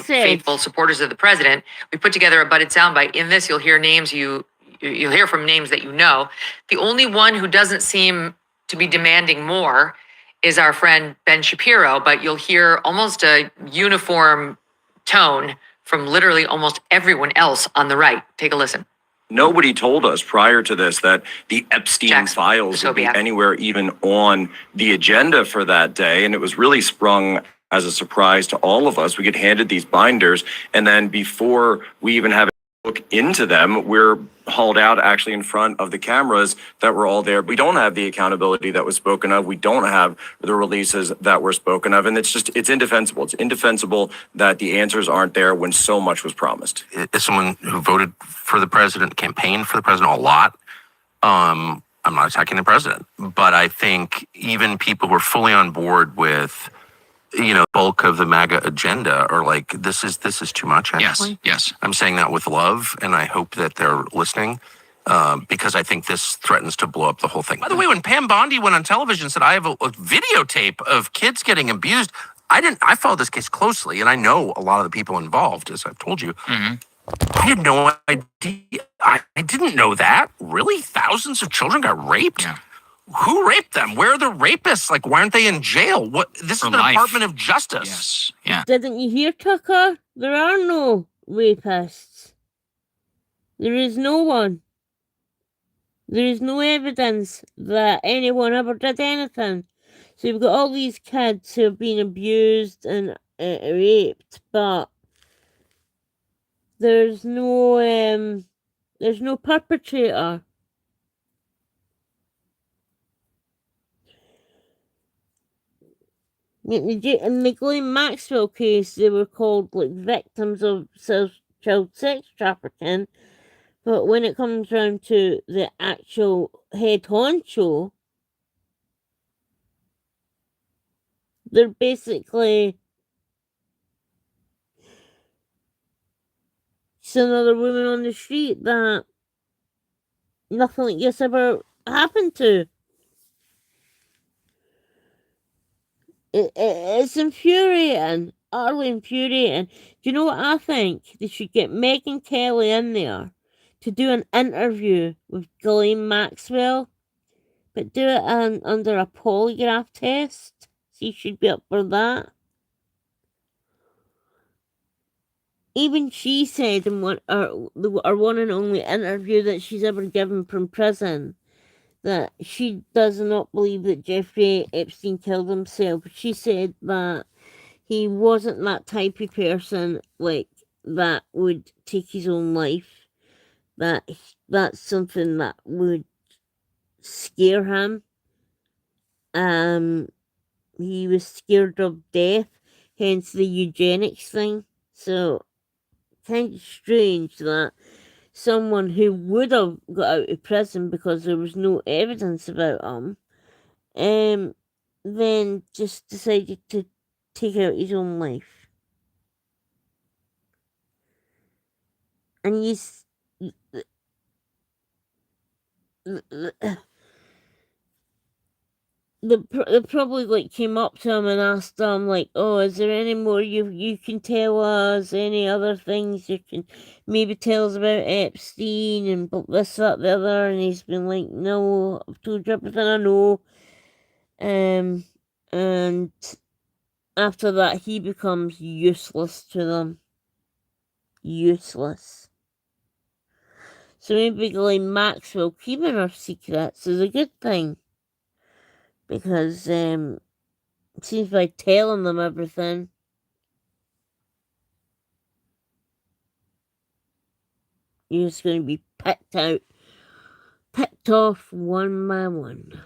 faithful supporters of the president. We put together a budded soundbite. In this, you'll hear names you'll hear from names that you know. The only one who doesn't seem to be demanding more is our friend Ben Shapiro, but you'll hear almost a uniform tone from literally almost everyone else on the right. Take a listen. Nobody told us prior to this that the Epstein files would be anywhere even on the agenda for that day. And it was really sprung as a surprise to all of us. We get handed these binders, and then before we even have a look into them, we're hauled out actually in front of the cameras that were all there. We don't have the accountability that was spoken of. We don't have the releases that were spoken of. And it's indefensible. It's indefensible that the answers aren't there when so much was promised. As someone who voted for the president, campaigned for the president a lot, I'm not attacking the president, but I think even people who are fully on board with, bulk of the MAGA agenda are like, this is too much, actually. Yes. I'm saying that with love, and I hope that they're listening. because I think this threatens to blow up the whole thing. By the way, when Pam Bondi went on television and said, I have a videotape of kids getting abused, I followed this case closely, and I know a lot of the people involved, as I've told you. Mm-hmm. I had no idea. I didn't know that. Really? Thousands of children got raped? Yeah. Who raped them? Where are the rapists? Like, why aren't they in jail? What? This is the life. Department of Justice. Yes. Yeah. Didn't you hear, Tucker? There are no rapists. There is no one. There is no evidence that anyone ever did anything. So you've got all these kids who have been abused and raped, but there's no perpetrator. In the Ghislaine Maxwell case, they were called like victims of child sex trafficking, but when it comes round to the actual head honcho, they're basically just another woman on the street that nothing like this ever happened to. It's infuriating, utterly infuriating. Do you know what I think? They should get Megyn Kelly in there to do an interview with Ghislaine Maxwell, but do it under a polygraph test. She should be up for that. Even she said in one and only interview that she's ever given from prison that she does not believe that Jeffrey Epstein killed himself. She said that he wasn't that type of person like that would take his own life. That's something that would scare him. He was scared of death, hence the eugenics thing. So kind of strange that someone who would have got out of prison because there was no evidence about him, then just decided to take out his own life. And they probably like came up to him and asked him like, oh, is there any more you can tell us, any other things you can maybe tell us about Epstein and this, that, the other, and he's been like, no, I've told you everything I know. And after that he becomes useless to them. Useless. So maybe Ghislaine Maxwell keeping her secrets is a good thing. Because it seems by telling them everything, you're just going to be picked off one by one.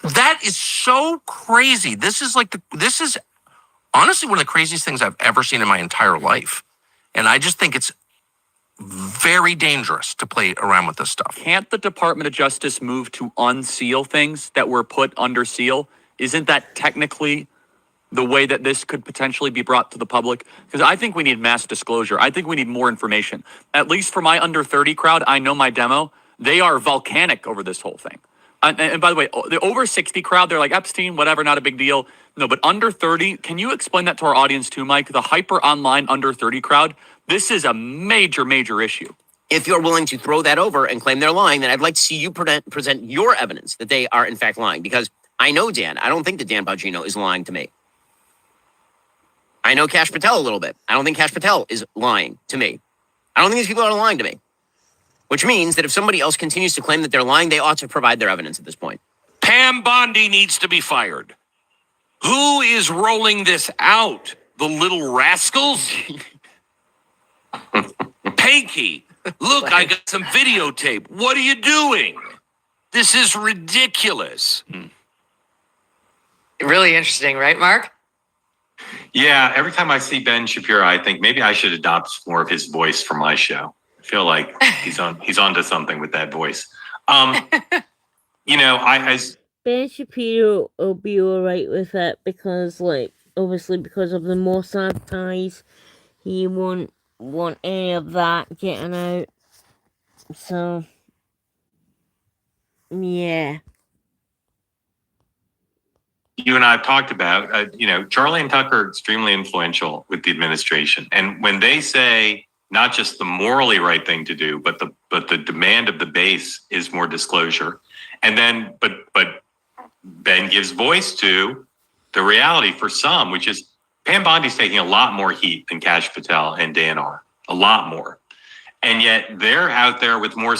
That is so crazy. This is honestly one of the craziest things I've ever seen in my entire life. And I just think it's very dangerous to play around with this stuff. Can't the Department of Justice move to unseal things that were put under seal? Isn't that technically the way that this could potentially be brought to the public? Because I think we need mass disclosure. I think we need more information. At least for my under 30 crowd, I know my demo. They are volcanic over this whole thing. And by the way, the over 60 crowd, they're like, Epstein, whatever, not a big deal. No, but under 30, can you explain that to our audience too, Mike? The hyper online under 30 crowd, this is a major, major issue. If you're willing to throw that over and claim they're lying, then I'd like to see you present your evidence that they are in fact lying. Because I know Dan. I don't think that Dan Bongino is lying to me. I know Kash Patel a little bit. I don't think Kash Patel is lying to me. I don't think these people are lying to me. Which means that if somebody else continues to claim that they're lying, they ought to provide their evidence at this point. Pam Bondi needs to be fired. Who is rolling this out? The little rascals? Panky, look, I got some videotape. What are you doing? This is ridiculous. Really interesting, right, Mark? Yeah, every time I see Ben Shapiro, I think maybe I should adopt more of his voice for my show. I feel like he's onto something with that voice. You know, I Ben Shapiro will be alright with it because, like, obviously because of the Mossad ties, he won't want any of that getting out. So, yeah. You and I have talked about, Charlie and Tucker are extremely influential with the administration. And when they say not just the morally right thing to do, but the demand of the base is more disclosure. And then, but Ben gives voice to the reality for some, which is Pam Bondi's taking a lot more heat than Kash Patel and Dan are, a lot more. And yet they're out there with more.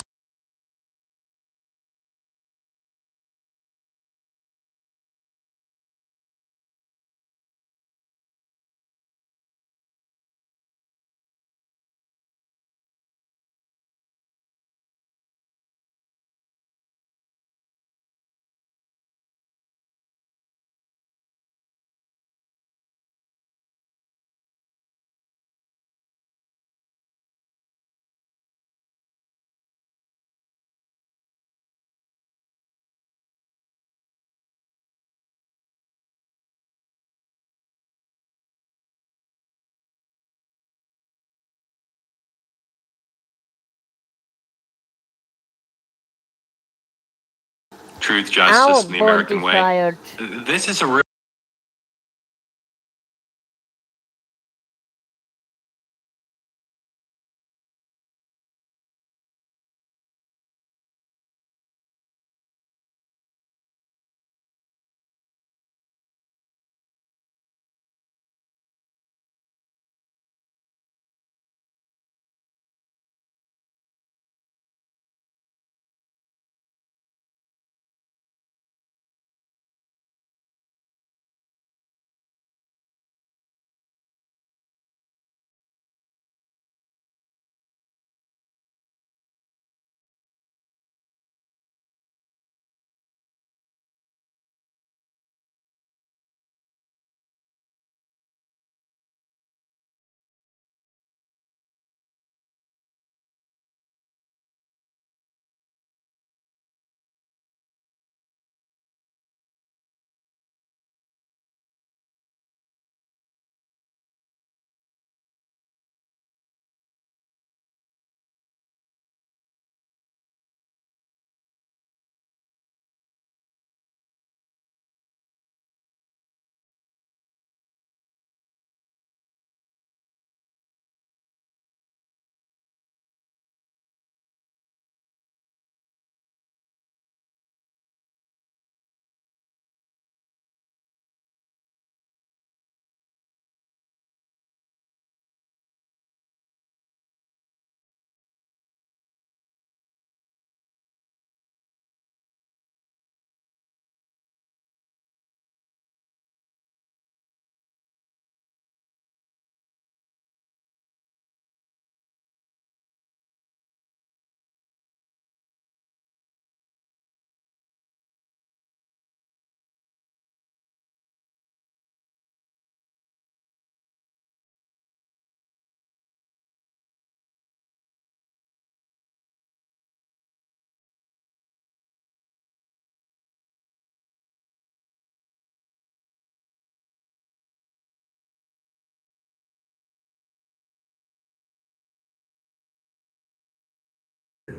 Truth, justice, and the American way. Fired. This is a real.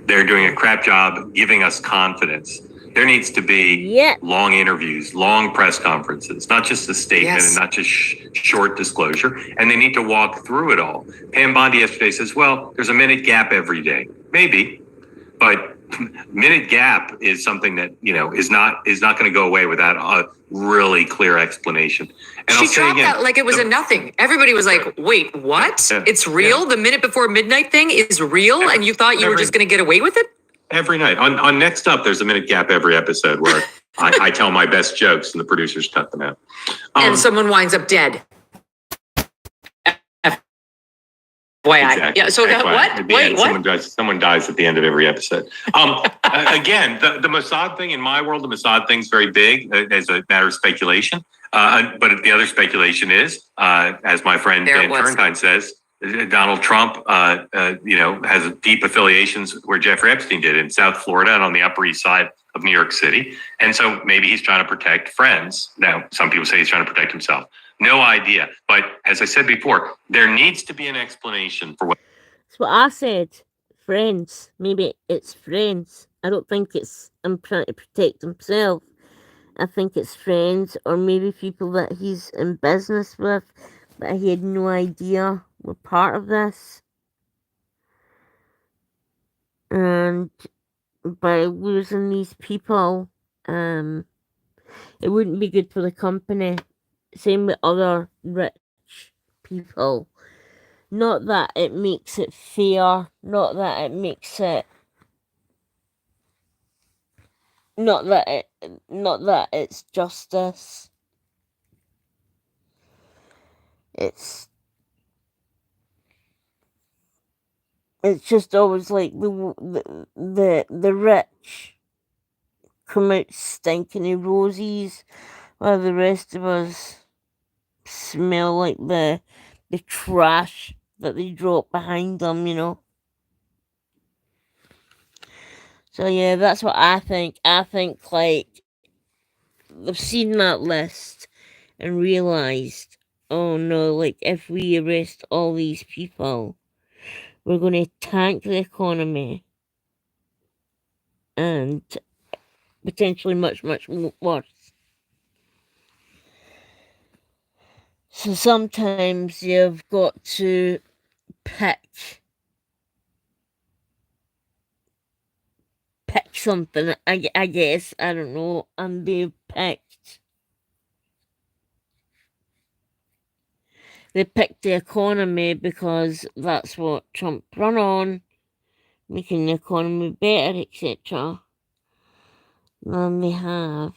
They're doing a crap job giving us confidence. There needs to be long interviews, long press conferences, not just a statement and not just short disclosure. And they need to walk through it all. Pam Bondi yesterday says, well, there's a minute gap every day. Maybe, but minute gap is something that, is not going to go away without a really clear explanation. And She dropped that like it was a nothing. Everybody was like, wait, what? It's real? The minute before midnight thing is real? And you thought you were just going to get away with it? Every night. On Next Up, there's a minute gap every episode where I tell my best jokes and the producers cut them out. And someone winds up dead. Exactly. Yeah. So what? Wait, what? Someone dies at the end of every episode. Again, the Mossad thing in my world, the Mossad thing's very big as a matter of speculation. But the other speculation is, as my friend Dan Turnkine says, Donald Trump, has deep affiliations where Jeffrey Epstein did in South Florida and on the Upper East Side of New York City. And so maybe he's trying to protect friends. Now, some people say he's trying to protect himself. No idea. But as I said before, there needs to be an explanation for what. That's what I said. friends. Maybe it's friends. I don't think it's him trying to protect himself. I think it's friends, or maybe people that he's in business with that he had no idea were part of this. And by losing these people, it wouldn't be good for the company. Same with other rich people. Not that it makes it fair, not that it's justice. It's just always like the rich come out stinking of roses, while the rest of us smell like the trash that they drop behind them, you know. So yeah, that's what I think. I think like they've seen that list and realized, oh no, like if we arrest all these people, we're going to tank the economy and potentially much worse. So sometimes you've got to pick something, I guess, I don't know, and they picked the economy because that's what Trump run on, making the economy better, etc. than they have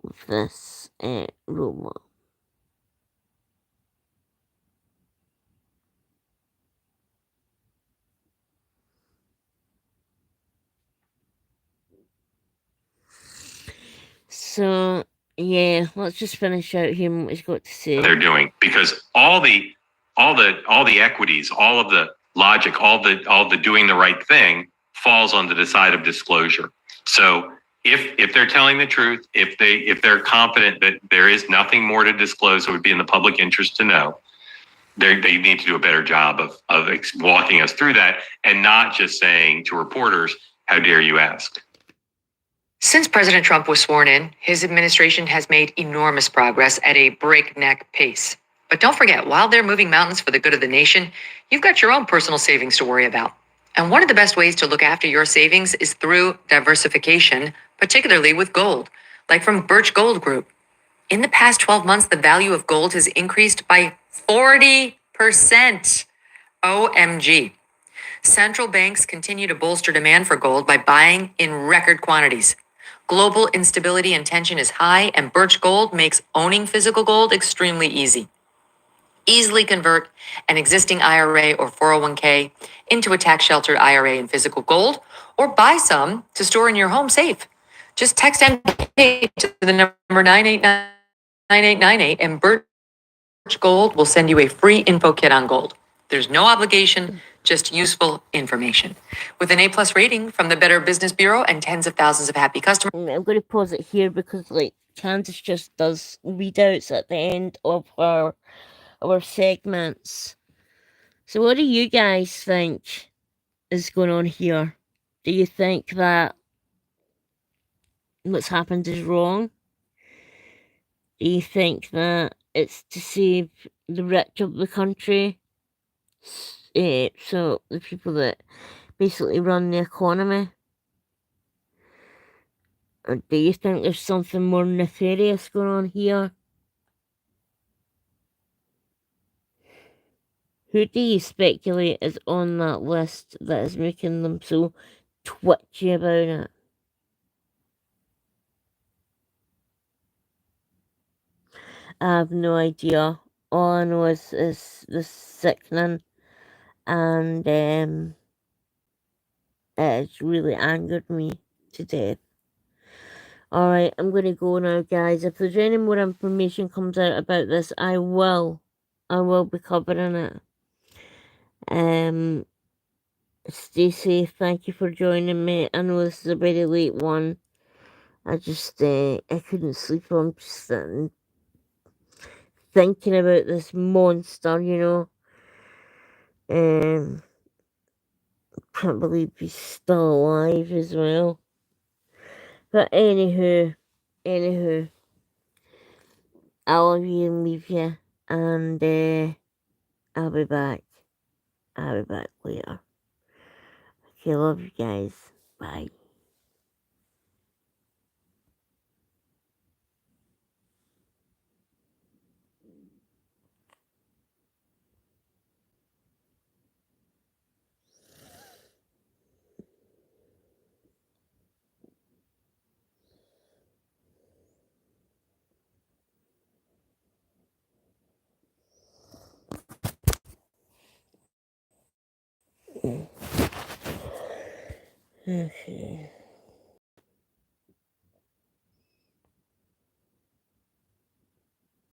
with this robot. So yeah, let's just finish out hearing what he's got to say. They're doing, because all the equities, all of the logic, all the doing the right thing falls on the side of disclosure. So if they're telling the truth, if they're confident that there is nothing more to disclose that would be in the public interest to know, they need to do a better job of walking us through that, and not just saying to reporters, "How dare you ask?" Since President Trump was sworn in, his administration has made enormous progress at a breakneck pace. But don't forget, while they're moving mountains for the good of the nation, you've got your own personal savings to worry about. And one of the best ways to look after your savings is through diversification, particularly with gold, like from Birch Gold Group. In the past 12 months, the value of gold has increased by 40%. OMG. Central banks continue to bolster demand for gold by buying in record quantities. Global instability and tension is high, and Birch Gold makes owning physical gold extremely easy. Easily convert an existing IRA or 401k into a tax-sheltered IRA in physical gold, or buy some to store in your home safe. Just text MK to the number 989898, and Birch Gold will send you a free info kit on gold. There's no obligation, just useful information. With an A+ rating from the Better Business Bureau and tens of thousands of happy customers. I'm going to pause it here because, like, Candace just does readouts at the end of our segments. So what do you guys think is going on here? Do you think that what's happened is wrong? Do you think that it's to save the rich of the country? So the people that basically run the economy? Or do you think there's something more nefarious going on here? Who do you speculate is on that list that is making them so twitchy about it? I have no idea. All I know is the sickening, and it has really angered me to death. Alright, I'm gonna go now, guys. If there's any more information comes out about this, I will be covering it. Stay safe. Thank you for joining me. I know this is a very late one. I just I couldn't sleep. I'm just sitting thinking about this monster, you know. can't believe he's still alive as well. But anywho, I love you and leave you, and I'll be back. I'll be back later. Okay, love you guys. Bye. Okay.